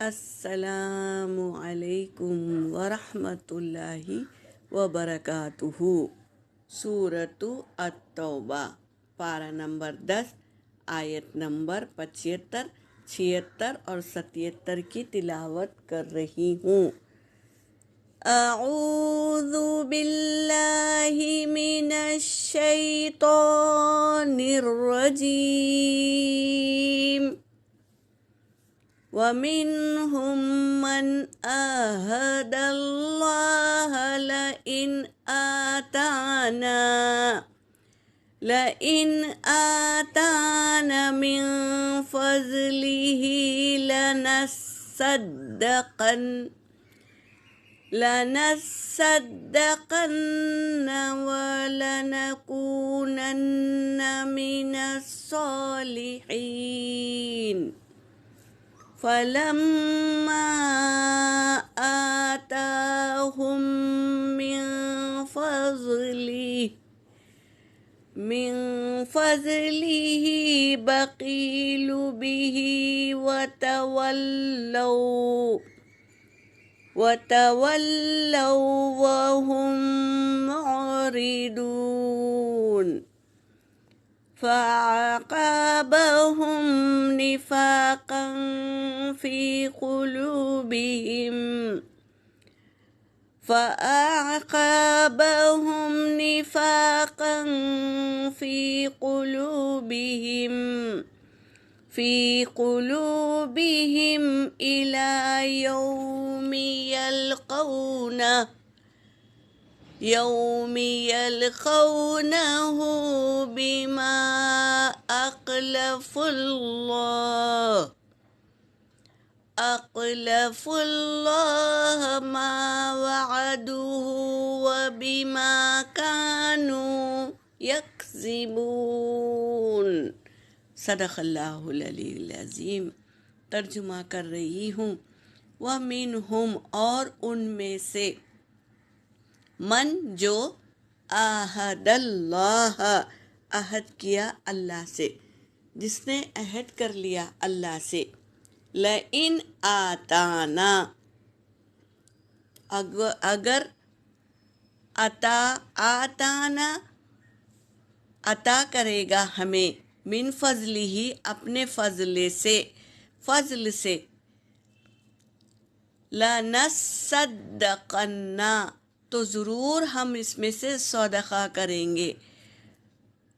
السلام علیکم ورحمۃ اللہ وبرکاتہ۔ سورۃ التوبہ، پارہ نمبر 10، آیت نمبر 75، 76 اور 77 کی تلاوت کر رہی ہوں۔ اعوذ باللہ من الشیطان الرجیم۔ وَمِنْهُمْ مَنْ عَاهَدَ اللَّهَ لَئِنْ آتَانَا مِنْ فَضْلِهِ لَنَصَّدَّقَنَّ وَلَنَكُونَنَّ مِنَ الصَّالِحِينَ۔ فَلَمَّا آتَاهُم مِّن فَضْلِهِ بَخِلُوا بِهِ وَتَوَلَّوْا وَهُم مُّعْرِضُونَ۔ فَأَعْقَبَهُمْ نِفَاقًا في قلوبهم إلى يوم يلقونه بما أخلفوا الله ما وعدوه وبما كانوا يكذبون۔ صدق اللہ العلی العظیم۔ ترجمہ کر رہی ہوں۔ وَمِنْهُمْ، اور ان میں سے، من جو، عَاهَدَ اللَّهَ عہد کیا اللہ سے، جس نے عہد کر لیا اللہ سے، لَئِنْ آتَانَا، اگر آتانا عطا کرے گا ہمیں، من فضلہ اپنے فضل سے، لَنَصَّدَّقَنَّ تو ضرور ہم اس میں سے صدقہ کریں گے،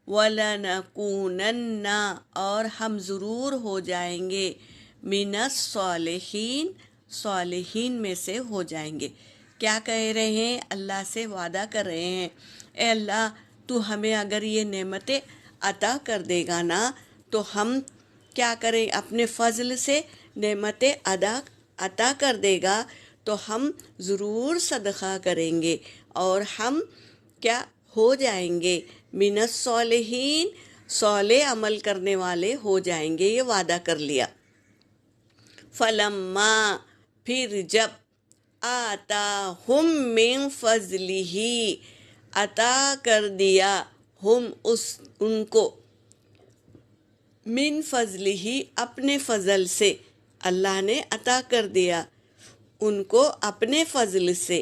وَلَنَكُونَنَّ اور ہم ضرور ہو جائیں گے، مِنَ الصَّالِحِينَ صالحین میں سے ہو جائیں گے۔ کیا کہہ رہے ہیں؟ اللہ سے وعدہ کر رہے ہیں، اے اللہ تو ہمیں اگر یہ نعمتیں عطا کر دے گا نا تو ہم کیا کریں؟ اپنے فضل سے نعمتیں عطا کر دے گا تو ہم ضرور صدقہ کریں گے اور ہم کیا ہو جائیں گے؟ من الصالحین صالح عمل کرنے والے ہو جائیں گے، یہ وعدہ کر لیا۔ فلما پھر جب، آتاہم من فضلہ عطا کر دیا، ہم ان کو، من فضلہ اپنے فضل سے، اللہ نے عطا کر دیا ان کو اپنے فضل سے،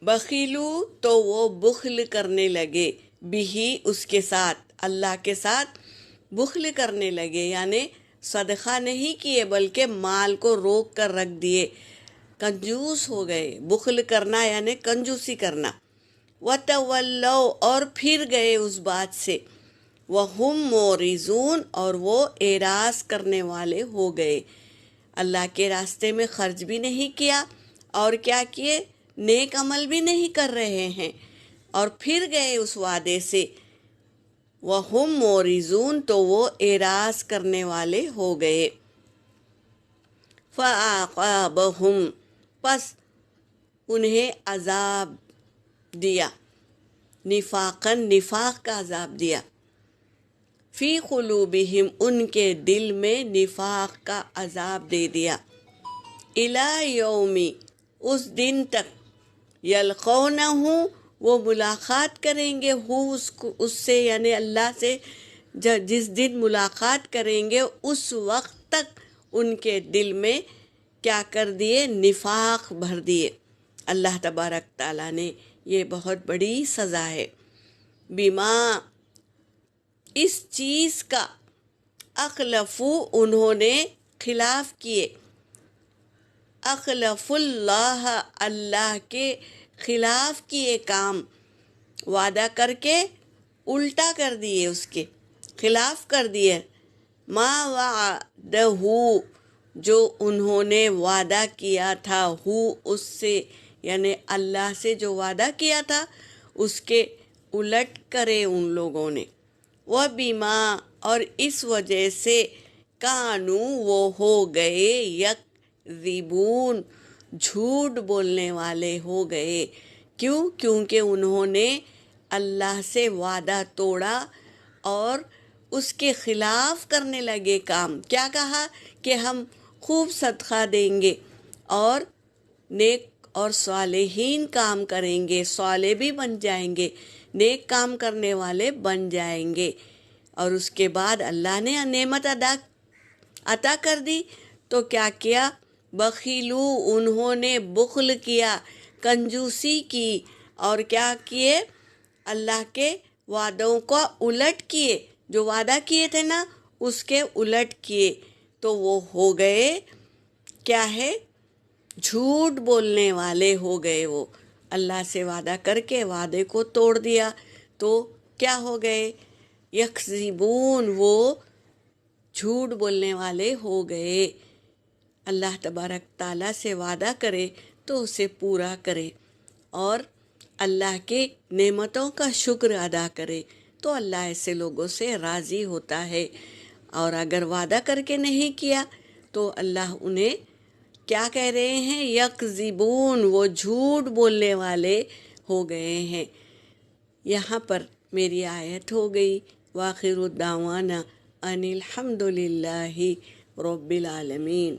بخیلو تو وہ بخل کرنے لگے، بھی اس کے ساتھ، اللہ کے ساتھ بخل کرنے لگے، یعنی صدقہ نہیں کیے بلکہ مال کو روک کر رکھ دیے، کنجوس ہو گئے۔ بخل کرنا یعنی کنجوسی کرنا۔ وَتَوَلَّوْا اور پھر گئے اس بات سے، وَهُمْ مُعْرِضُونَ اور وہ اعراض کرنے والے ہو گئے، اللہ کے راستے میں خرچ بھی نہیں کیا اور کیا کیے؟ نیک عمل بھی نہیں کر رہے ہیں اور پھر گئے اس وعدے سے، وَهُمْ مُعْرِضُونَ تو وہ اعراض کرنے والے ہو گئے۔ فَأَعْقَبَهُمْ پس انہیں عذاب دیا، نفاق کا عذاب دیا، فی قلوبہم ان کے دل میں نفاق کا عذاب دے دیا، الی یومی اس دن تک، یلقونہ وہ ملاقات کریں گے، اس سے یعنی اللہ سے جس دن ملاقات کریں گے اس وقت تک ان کے دل میں کیا کر دیے؟ نفاق بھر دیے۔ اللہ تبارک تعالیٰ نے، یہ بہت بڑی سزا ہے، بما، اس چیز کا، اخلفو، انہوں نے خلاف کیے، اخلف اللہ، اللہ کے خلاف کیے کام، وعدہ کر کے الٹا کر دیے، اس کے خلاف کر دیے، ما وعدہ، جو انہوں نے وعدہ کیا تھا، اس سے یعنی اللہ سے جو وعدہ کیا تھا اس کے الٹ کرے ان لوگوں نے، وَبِمَا، اور اس وجہ سے، کانوا، وہ ہو گئے، یکذبون، جھوٹ بولنے والے ہو گئے۔ کیوں؟ کیونکہ انہوں نے اللہ سے وعدہ توڑا اور اس کے خلاف کرنے لگے کام۔ کیا کہا؟ کہ ہم خوب صدقہ دیں گے اور نیک اور صالحین کام کریں گے، صالح بھی بن جائیں گے، نیک کام کرنے والے بن جائیں گے، اور اس کے بعد اللہ نے نعمت عطا کر دی تو کیا کیا؟ بخیلو، انہوں نے بخل کیا، کنجوسی کی، اور کیا کیے؟ اللہ کے وعدوں کو الٹ کیے، جو وعدہ کیے تھے نا اس کے الٹ کیے، تو وہ ہو گئے، کیا ہے؟ جھوٹ بولنے والے ہو گئے۔ وہ اللہ سے وعدہ کر کے وعدے کو توڑ دیا تو کیا ہو گئے؟ یکذبون، وہ جھوٹ بولنے والے ہو گئے۔ اللہ تبارک تعالیٰ سے وعدہ کرے تو اسے پورا کرے، اور اللہ کے نعمتوں کا شکر ادا کرے تو اللہ ایسے لوگوں سے راضی ہوتا ہے، اور اگر وعدہ کر کے نہیں کیا تو اللہ انہیں کیا کہہ رہے ہیں؟ یکذبون، وہ جھوٹ بولنے والے ہو گئے ہیں۔ یہاں پر میری آیت ہو گئی، وآخر دعوانا ان الحمد للہ رب العالمین۔